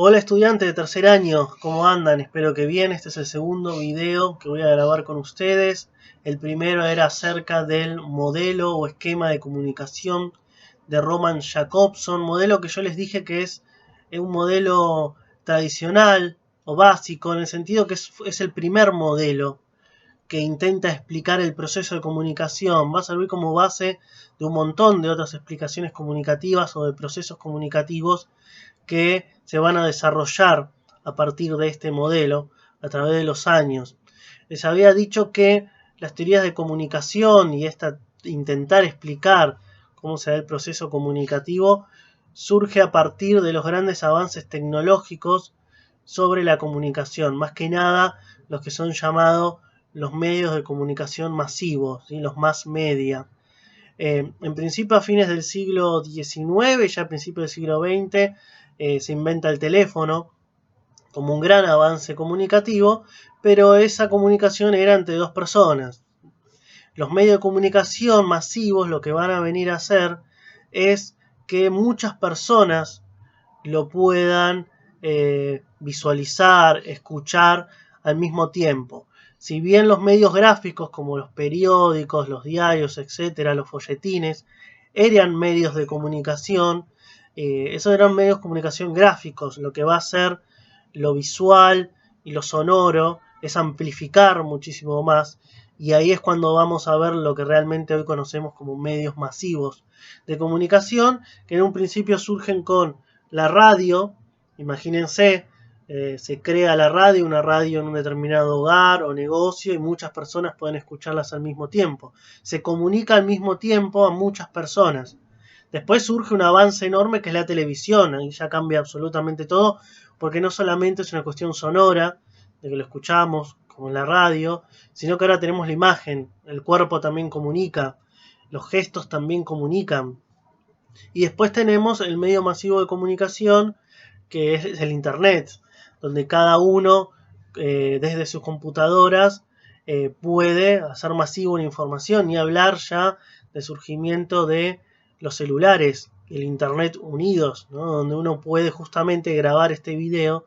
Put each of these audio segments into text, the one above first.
Hola estudiantes de tercer año, ¿cómo andan? Espero que bien. Este es el segundo video que voy a grabar con ustedes. El primero era acerca del modelo o esquema de comunicación de Roman Jakobson, modelo que yo les dije que es un modelo tradicional o básico, en el sentido que es el primer modelo que intenta explicar el proceso de comunicación. Va a servir como base de un montón de otras explicaciones comunicativas o de procesos comunicativos que se van a desarrollar a partir de este modelo a través de los años. Les había dicho que las teorías de comunicación y intentar explicar cómo se da el proceso comunicativo surge a partir de los grandes avances tecnológicos sobre la comunicación, más que nada los que son llamados los medios de comunicación masivos, ¿sí? Los mass media. En principio a fines del siglo XIX, ya a principios del siglo XX, se inventa el teléfono como un gran avance comunicativo, pero esa comunicación era entre dos personas. Los medios de comunicación masivos lo que van a venir a hacer es que muchas personas lo puedan visualizar, escuchar al mismo tiempo. Si bien los medios gráficos como los periódicos, los diarios, etcétera, los folletines, eran medios de comunicación, esos eran medios de comunicación gráficos. Lo que va a hacer lo visual y lo sonoro es amplificar muchísimo más, y ahí es cuando vamos a ver lo que realmente hoy conocemos como medios masivos de comunicación, que en un principio surgen con la radio. Imagínense, se crea la radio, una radio en un determinado hogar o negocio, y muchas personas pueden escucharlas al mismo tiempo. Se comunica al mismo tiempo a muchas personas. Después surge un avance enorme que es la televisión, ahí ya cambia absolutamente todo, porque no solamente es una cuestión sonora, de que lo escuchamos como en la radio, sino que ahora tenemos la imagen, el cuerpo también comunica, los gestos también comunican. Y después tenemos el medio masivo de comunicación, que es el Internet, donde cada uno desde sus computadoras puede hacer masivo una información, y hablar ya del surgimiento de los celulares y el Internet unidos, ¿no? Donde uno puede justamente grabar este video,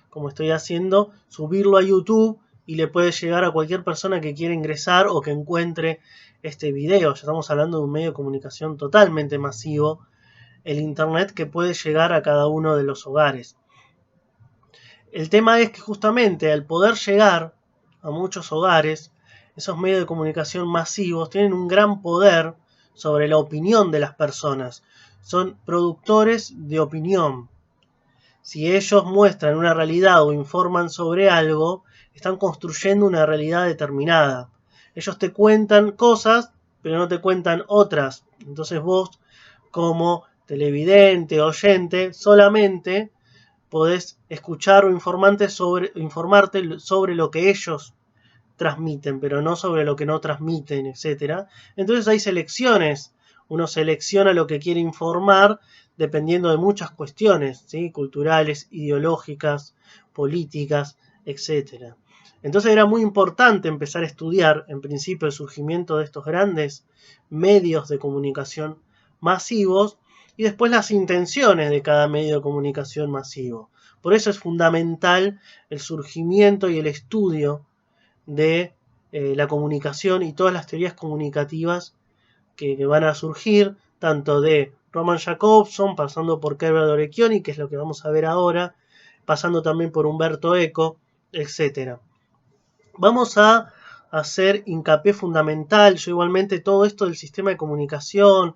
como estoy haciendo, subirlo a YouTube y le puede llegar a cualquier persona que quiera ingresar o que encuentre este video. Ya estamos hablando de un medio de comunicación totalmente masivo, el Internet, que puede llegar a cada uno de los hogares. El tema es que justamente al poder llegar a muchos hogares, esos medios de comunicación masivos tienen un gran poder sobre la opinión de las personas. Son productores de opinión. Si ellos muestran una realidad o informan sobre algo, están construyendo una realidad determinada. Ellos te cuentan cosas, pero no te cuentan otras. Entonces vos, como televidente, oyente, solamente podés escuchar o informarte sobre lo que ellos transmiten, pero no sobre lo que no transmiten, etc. Entonces hay selecciones. Uno selecciona lo que quiere informar dependiendo de muchas cuestiones, ¿sí? Culturales, ideológicas, políticas, etc. Entonces era muy importante empezar a estudiar, en principio, el surgimiento de estos grandes medios de comunicación masivos, y después las intenciones de cada medio de comunicación masivo. Por eso es fundamental el surgimiento y el estudio de la comunicación y todas las teorías comunicativas que van a surgir, tanto de Roman Jakobson, pasando por Kerbert Orecchioni, que es lo que vamos a ver ahora, pasando también por Umberto Eco, etc. Vamos a hacer hincapié fundamental. Yo igualmente todo esto del sistema de comunicación,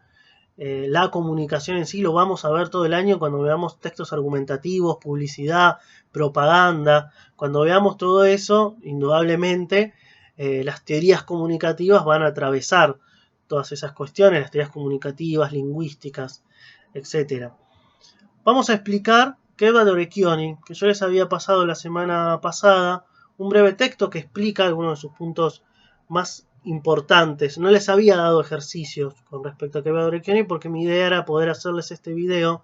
la comunicación en sí, lo vamos a ver todo el año cuando veamos textos argumentativos, publicidad, propaganda. Cuando veamos todo eso, indudablemente las teorías comunicativas van a atravesar todas esas cuestiones, las teorías comunicativas, lingüísticas, etc. Vamos a explicar Kerbert Orecchioni, que yo les había pasado la semana pasada, un breve texto que explica algunos de sus puntos más importantes. No les había dado ejercicios con respecto a Kerbert Orecchioni porque mi idea era poder hacerles este video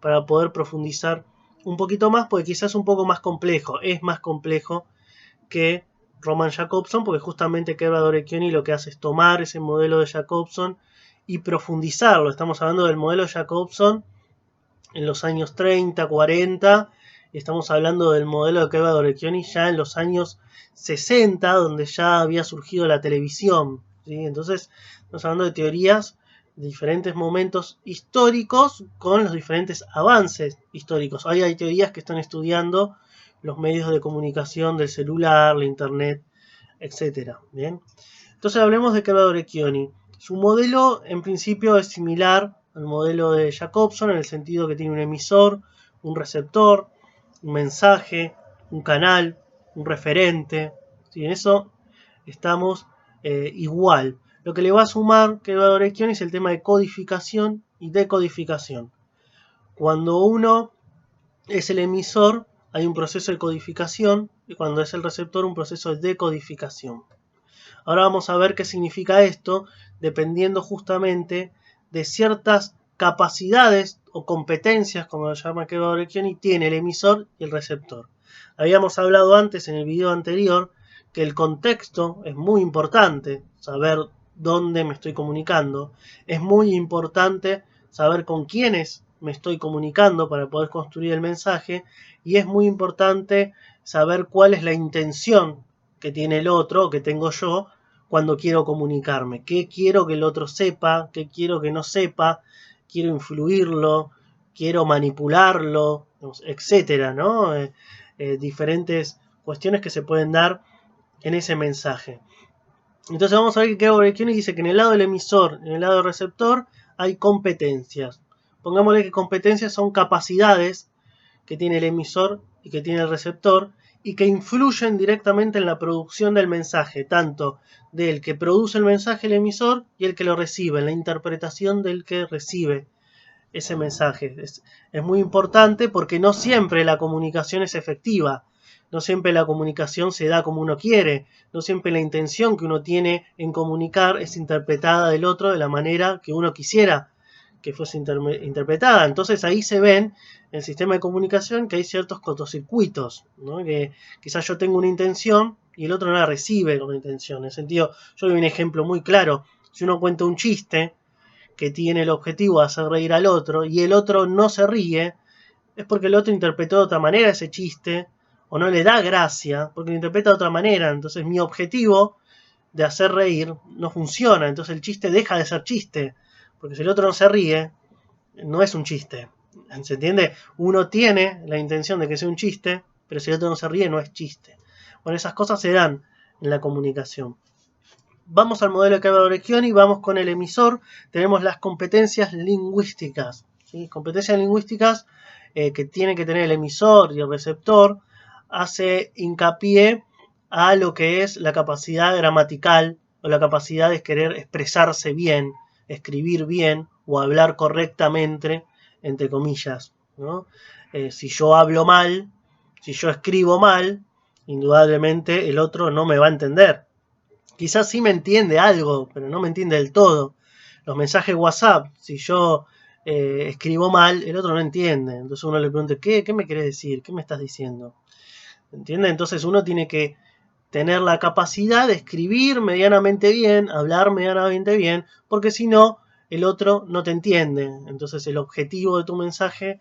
para poder profundizar un poquito más, porque quizás es un poco más complejo, es más complejo que Roman Jakobson, porque justamente Kerbert Orecchioni lo que hace es tomar ese modelo de Jakobson y profundizarlo. Estamos hablando del modelo de Jakobson en los años 30, 40, Estamos hablando del modelo de Keba Orecchioni ya en los años 60, donde ya había surgido la televisión, ¿sí? Entonces, estamos hablando de teorías de diferentes momentos históricos con los diferentes avances históricos. Hoy hay teorías que están estudiando los medios de comunicación del celular, la internet, etc. ¿Bien? Entonces hablemos de Keba Orecchioni. Su modelo en principio es similar al modelo de Jacobson en el sentido que tiene un emisor, un receptor, un mensaje, un canal, un referente. ¿Sí? En eso estamos igual. Lo que le va a sumar Keba Orecchioni es el tema de codificación y decodificación. Cuando uno es el emisor, hay un proceso de codificación, y cuando es el receptor, un proceso de decodificación. Ahora vamos a ver qué significa esto, dependiendo justamente de ciertas capacidades o competencias, como lo llama Keba Orecchioni, tiene el emisor y el receptor. Habíamos hablado antes en el video anterior que el contexto es muy importante, saber dónde me estoy comunicando. Es muy importante saber con quiénes me estoy comunicando para poder construir el mensaje, y es muy importante saber cuál es la intención que tiene el otro o que tengo yo cuando quiero comunicarme. ¿Qué quiero que el otro sepa? ¿Qué quiero que no sepa? ¿Quiero influirlo? ¿Quiero manipularlo? Etcétera, ¿no? Diferentes cuestiones que se pueden dar en ese mensaje. Entonces vamos a ver que Keba Orecchioni dice que en el lado del emisor, en el lado del receptor, hay competencias. Pongámosle que competencias son capacidades que tiene el emisor y que tiene el receptor, y que influyen directamente en la producción del mensaje, tanto del que produce el mensaje, el emisor, y el que lo recibe, en la interpretación del que recibe ese mensaje. Es muy importante porque no siempre la comunicación es efectiva, no siempre la comunicación se da como uno quiere, no siempre la intención que uno tiene en comunicar es interpretada del otro de la manera que uno quisiera que fuese interpretada. Entonces ahí se ven en el sistema de comunicación que hay ciertos cortocircuitos, ¿no? Que quizás yo tengo una intención y el otro no la recibe con intención. En el sentido, yo doy un ejemplo muy claro. Si uno cuenta un chiste que tiene el objetivo de hacer reír al otro y el otro no se ríe, es porque el otro interpretó de otra manera ese chiste, o no le da gracia porque lo interpreta de otra manera. Entonces mi objetivo de hacer reír no funciona, entonces el chiste deja de ser chiste, porque si el otro no se ríe, no es un chiste. ¿Se entiende? Uno tiene la intención de que sea un chiste, pero si el otro no se ríe, no es chiste. Bueno, esas cosas se dan en la comunicación. Vamos al modelo de Keba Orecchioni, vamos con el emisor. Tenemos las competencias lingüísticas. ¿Sí? Competencias lingüísticas que tiene que tener el emisor y el receptor. Hace hincapié a lo que es la capacidad gramatical o la capacidad de querer expresarse bien, escribir bien o hablar correctamente, entre comillas, ¿no? Si yo hablo mal, si yo escribo mal, indudablemente el otro no me va a entender. Quizás sí me entiende algo, pero no me entiende del todo. Los mensajes WhatsApp, si yo escribo mal, el otro no entiende. Entonces uno le pregunta, ¿qué me querés decir? ¿Qué me estás diciendo? ¿Entiende? Entonces uno tiene que tener la capacidad de escribir medianamente bien, hablar medianamente bien, porque si no, el otro no te entiende. Entonces el objetivo de tu mensaje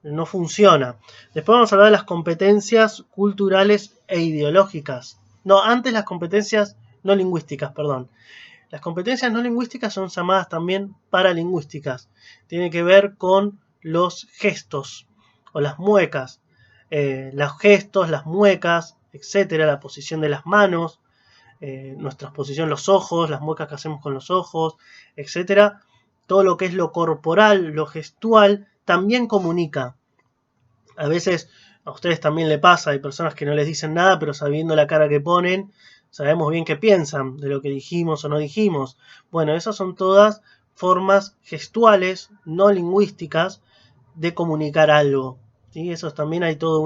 no funciona. Después vamos a hablar de las competencias culturales e ideológicas. No, antes las competencias no lingüísticas, perdón. Las competencias no lingüísticas son llamadas también paralingüísticas. Tiene que ver con los gestos o las muecas. Los gestos, las muecas, etcétera, la posición de las manos, nuestra posición, los ojos, las muecas que hacemos con los ojos, etcétera. Todo lo que es lo corporal, lo gestual, también comunica. A veces a ustedes también le pasa, hay personas que no les dicen nada, pero sabiendo la cara que ponen, sabemos bien qué piensan de lo que dijimos o no dijimos. Bueno, esas son todas formas gestuales, no lingüísticas, de comunicar algo. ¿Sí? Eso también hay toda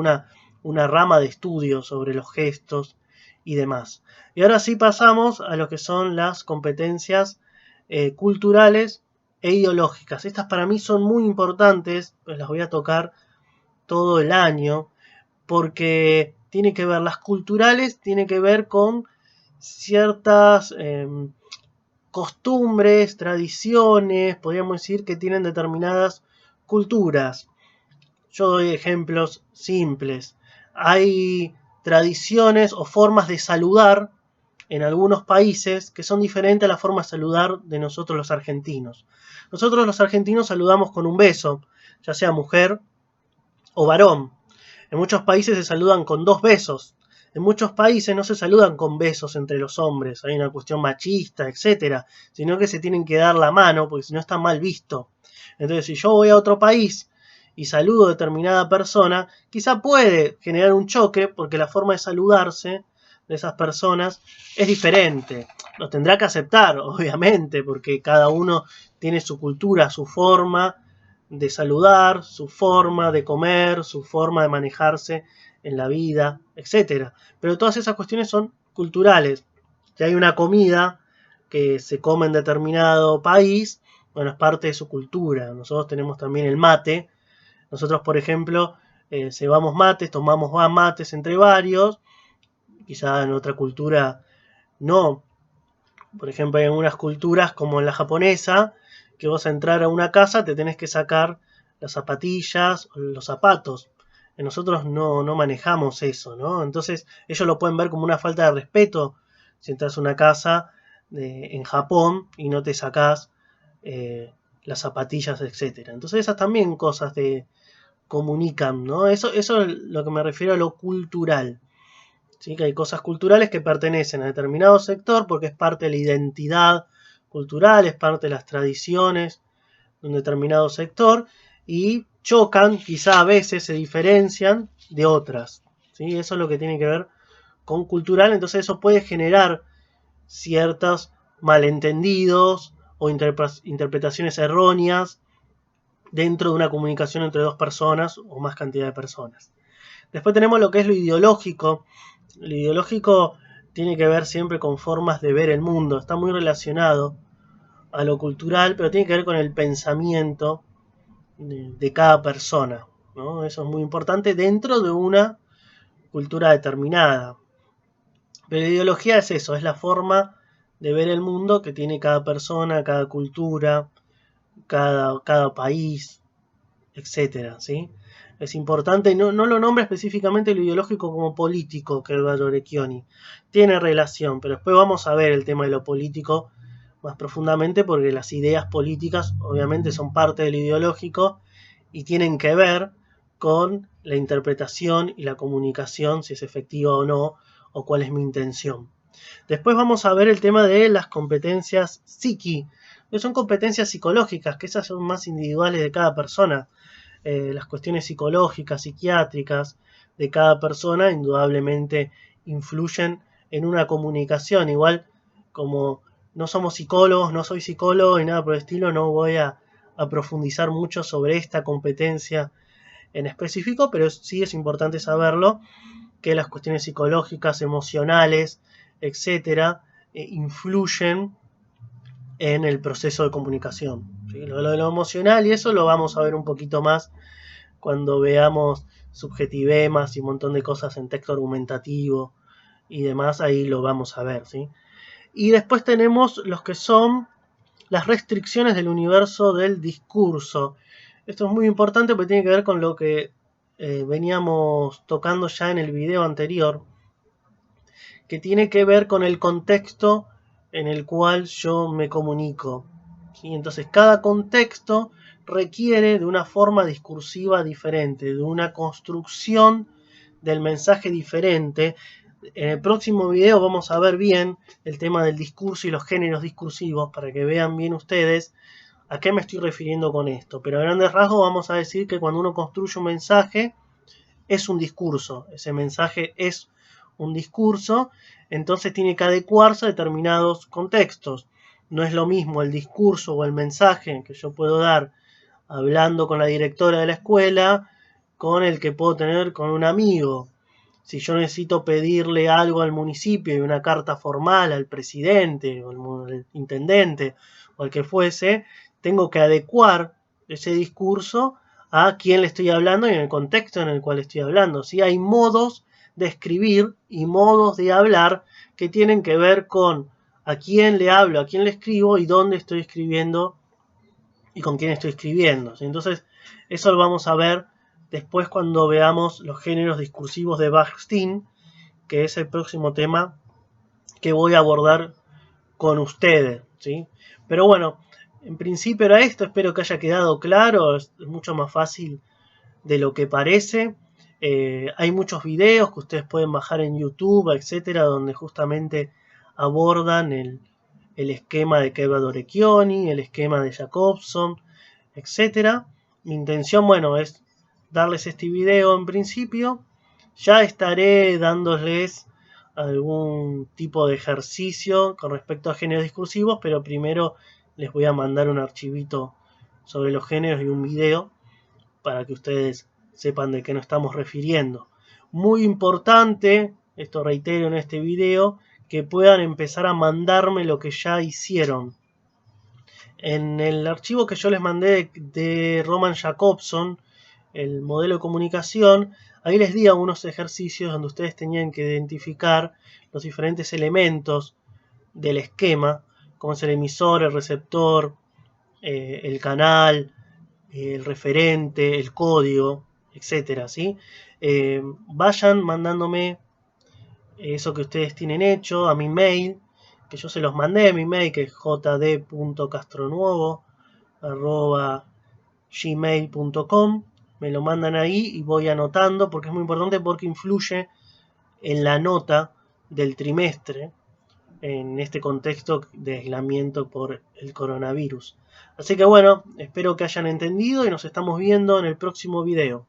una rama de estudio sobre los gestos y demás. Y ahora sí pasamos a lo que son las competencias culturales e ideológicas. Estas para mí son muy importantes, pues las voy a tocar todo el año, porque tiene que ver, las culturales tiene que ver con ciertas costumbres, tradiciones, podríamos decir que tienen determinadas culturas. Yo doy ejemplos simples. Hay tradiciones o formas de saludar en algunos países que son diferentes a la forma de saludar de nosotros los argentinos. Nosotros los argentinos saludamos con un beso, ya sea mujer o varón. En muchos países se saludan con 2 besos. En muchos países no se saludan con besos entre los hombres, hay una cuestión machista, etcétera, sino que se tienen que dar la mano porque si no está mal visto. Entonces, si yo voy a otro país y saludo a determinada persona, quizá puede generar un choque porque la forma de saludarse de esas personas es diferente. Lo tendrá que aceptar, obviamente, porque cada uno tiene su cultura, su forma de saludar, su forma de comer, su forma de manejarse en la vida, etc. Pero todas esas cuestiones son culturales. Si hay una comida que se come en determinado país, bueno, es parte de su cultura. Nosotros tenemos también el mate. Nosotros, por ejemplo, cebamos mates, tomamos mates entre varios. Quizá en otra cultura no. Por ejemplo, hay algunas culturas como en la japonesa, que vos a entrar a una casa te tenés que sacar las zapatillas o los zapatos. Nosotros no manejamos eso, ¿no? Entonces ellos lo pueden ver como una falta de respeto si entras a una casa en Japón y no te sacás las zapatillas, etcétera. Entonces esas también cosas te comunican, ¿no? Eso es lo que me refiero a lo cultural. ¿Sí? Que hay cosas culturales que pertenecen a determinado sector porque es parte de la identidad cultural, es parte de las tradiciones de un determinado sector y chocan, quizá a veces se diferencian de otras. ¿Sí? Eso es lo que tiene que ver con cultural, entonces eso puede generar ciertos malentendidos o interpretaciones erróneas dentro de una comunicación entre 2 personas o más cantidad de personas. Después tenemos lo que es lo ideológico. Lo ideológico tiene que ver siempre con formas de ver el mundo. Está muy relacionado a lo cultural, pero tiene que ver con el pensamiento de cada persona, ¿no? Eso es muy importante dentro de una cultura determinada. Pero la ideología es eso, es la forma de ver el mundo que tiene cada persona, cada cultura, cada país, etcétera, ¿sí? Es importante, no lo nombra específicamente lo ideológico como político, que Gallo Orecchioni. Tiene relación, pero después vamos a ver el tema de lo político más profundamente, porque las ideas políticas obviamente son parte del ideológico y tienen que ver con la interpretación y la comunicación, si es efectiva o no, o cuál es mi intención. Después vamos a ver el tema de las competencias psiqui, que son competencias psicológicas, que esas son más individuales de cada persona. Las cuestiones psicológicas, psiquiátricas de cada persona indudablemente influyen en una comunicación. Igual como no somos psicólogos, no soy psicólogo y nada por el estilo, no voy a profundizar mucho sobre esta competencia en específico, pero sí es importante saberlo, que las cuestiones psicológicas, emocionales, etcétera, influyen en el proceso de comunicación. ¿Sí? Lo de lo emocional y eso lo vamos a ver un poquito más cuando veamos subjetivemas y un montón de cosas en texto argumentativo y demás, ahí lo vamos a ver, ¿sí? Y después tenemos los que son las restricciones del universo del discurso. Esto es muy importante porque tiene que ver con lo que veníamos tocando ya en el video anterior, que tiene que ver con el contexto en el cual yo me comunico. ¿Sí? Entonces cada contexto requiere de una forma discursiva diferente, de una construcción del mensaje diferente. En el próximo video vamos a ver bien el tema del discurso y los géneros discursivos para que vean bien ustedes a qué me estoy refiriendo con esto. Pero a grandes rasgos vamos a decir que cuando uno construye un mensaje es un discurso. Ese mensaje es un discurso, entonces tiene que adecuarse a determinados contextos. No es lo mismo el discurso o el mensaje que yo puedo dar hablando con la directora de la escuela con el que puedo tener con un amigo. Si yo necesito pedirle algo al municipio y una carta formal al presidente o al intendente o al que fuese, tengo que adecuar ese discurso a quién le estoy hablando y en el contexto en el cual estoy hablando. ¿Sí? Hay modos de escribir y modos de hablar que tienen que ver con a quién le hablo, a quién le escribo y dónde estoy escribiendo y con quién estoy escribiendo. ¿Sí? Entonces, eso lo vamos a ver después cuando veamos los géneros discursivos de Bakhtin, que es el próximo tema que voy a abordar con ustedes, ¿sí? Pero bueno, en principio era esto, espero que haya quedado claro, es mucho más fácil de lo que parece. Hay muchos videos que ustedes pueden bajar en YouTube, etcétera, donde justamente abordan el esquema de Kebra-Dorechioni, el esquema de Jacobson, etcétera. Mi intención, bueno, es darles este video en principio. Ya estaré dándoles algún tipo de ejercicio con respecto a géneros discursivos, pero primero les voy a mandar un archivito sobre los géneros y un video para que ustedes sepan de qué nos estamos refiriendo. Muy importante, esto reitero en este video, que puedan empezar a mandarme lo que ya hicieron. En el archivo que yo les mandé de Roman Jacobson, el modelo de comunicación, ahí les di algunos ejercicios donde ustedes tenían que identificar los diferentes elementos del esquema, como es el emisor, el receptor, el canal, el referente, el código, etcétera, ¿sí? Vayan mandándome eso que ustedes tienen hecho a mi mail, que yo se los mandé, mi mail que es jd.castronuevo@gmail.com. Me lo mandan ahí y voy anotando porque es muy importante, porque influye en la nota del trimestre en este contexto de aislamiento por el coronavirus. Así que bueno, espero que hayan entendido y nos estamos viendo en el próximo video.